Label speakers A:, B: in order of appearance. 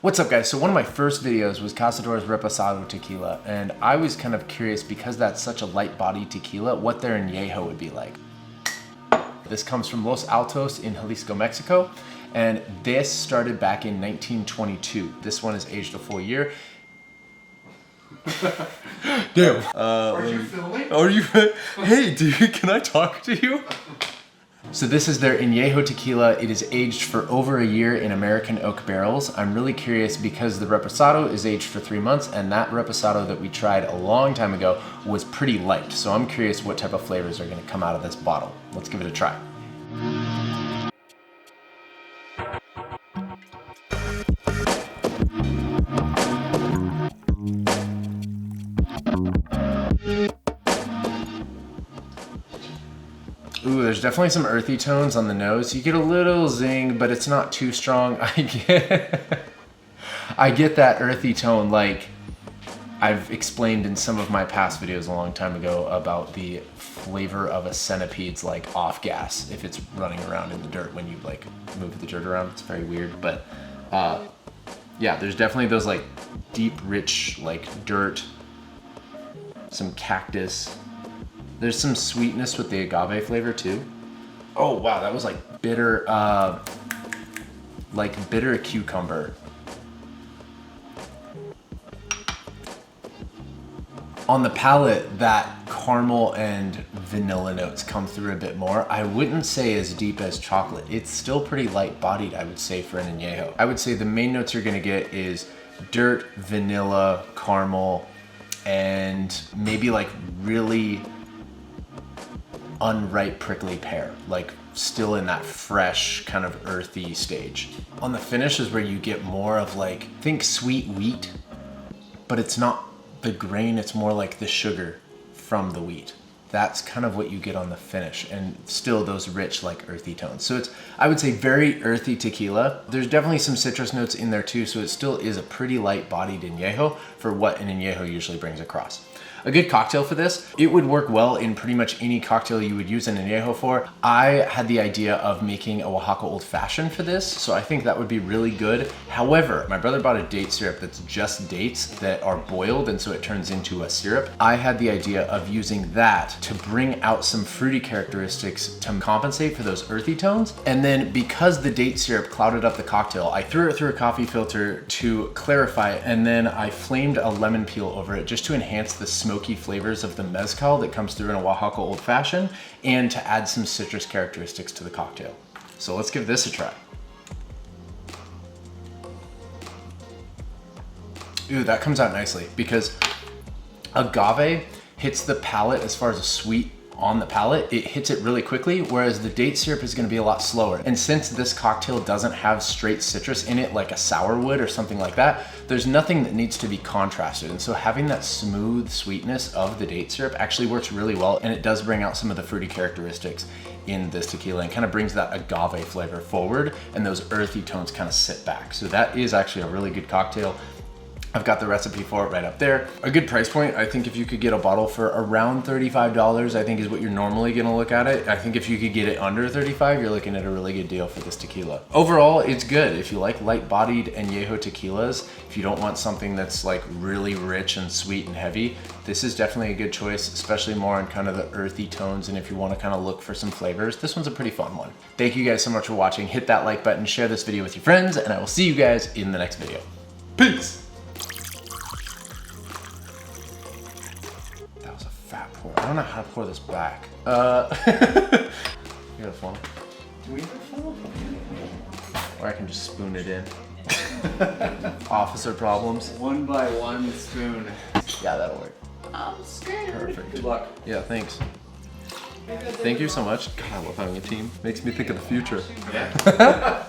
A: What's up guys? So one of my first videos was Cazadores Reposado Tequila, and I was kind of curious because that's such a light body tequila, what their añejo would be like. This comes from Los Altos in Jalisco, Mexico, and this started back in 1922. This one is aged a full year. Damn.
B: Are you filming?
A: Are you? Hey dude, can I talk to you? So this is their añejo tequila. It is aged for over a year in American oak barrels. I'm really curious because the reposado is aged for 3 months, and that reposado that we tried a long time ago was pretty light. So I'm curious what type of flavors are gonna come out of this bottle. Let's give it a try. Ooh, there's definitely some earthy tones on the nose. You get a little zing, but it's not too strong. I get that earthy tone like I've explained in some of my past videos a long time ago about the flavor of a centipede's like off gas if it's running around in the dirt when you like move the dirt around. It's very weird, but yeah, there's definitely those like deep, rich like dirt, some cactus. There's some sweetness with the agave flavor too. Oh wow, that was like bitter cucumber. On the palate, that caramel and vanilla notes come through a bit more. I wouldn't say as deep as chocolate. It's still pretty light bodied, I would say, for an añejo. I would say the main notes you're gonna get is dirt, vanilla, caramel, and maybe like really unripe prickly pear, like still in that fresh kind of earthy stage. On the finish is where you get more of like, think sweet wheat, but it's not the grain, it's more like the sugar from the wheat. That's kind of what you get on the finish, and still those rich like earthy tones. So it's, I would say, very earthy tequila. There's definitely some citrus notes in there too, so it still is a pretty light bodied añejo for what an añejo usually brings across. A good cocktail for this, it would work well in pretty much any cocktail you would use an añejo for. I had the idea of making a Oaxaca old fashioned for this, so I think that would be really good. However, my brother bought a date syrup that's just dates that are boiled, and so it turns into a syrup. I had the idea of using that to bring out some fruity characteristics to compensate for those earthy tones. And then because the date syrup clouded up the cocktail, I threw it through a coffee filter to clarify it, and then I flamed a lemon peel over it just to enhance the smoky flavors of the mezcal that comes through in a Oaxaca old fashioned, and to add some citrus characteristics to the cocktail. So let's give this a try. Ooh, that comes out nicely because agave hits the palate as far as a sweet on the palate. It hits it really quickly, whereas the date syrup is going to be a lot slower. And since this cocktail doesn't have straight citrus in it like a sour would or something like that, there's nothing that needs to be contrasted. And so having that smooth sweetness of the date syrup actually works really well, and it does bring out some of the fruity characteristics in this tequila and kind of brings that agave flavor forward, and those earthy tones kind of sit back. So that is actually a really good cocktail. I've got the recipe for it right up there. A good price point, I think if you could get a bottle for around $35, I think is what you're normally gonna look at it. I think if you could get it under 35, you're looking at a really good deal for this tequila. Overall, it's good. If you like light-bodied añejo tequilas, if you don't want something that's like really rich and sweet and heavy, this is definitely a good choice, especially more on kind of the earthy tones. And if you wanna kind of look for some flavors, this one's a pretty fun one. Thank you guys so much for watching. Hit that like button, share this video with your friends, and I will see you guys in the next video. Peace. Fat pour. I don't know how to pour this back. You got a funnel?
B: Do we have a funnel?
A: Or I can just spoon it in. Officer problems.
B: 1 by 1 spoon.
A: Yeah, that'll work.
B: I'm scared.
A: Perfect.
B: Good luck.
A: Yeah, thanks. Thank you so much. God, I love having a team. Makes me think of the future.
B: Yeah.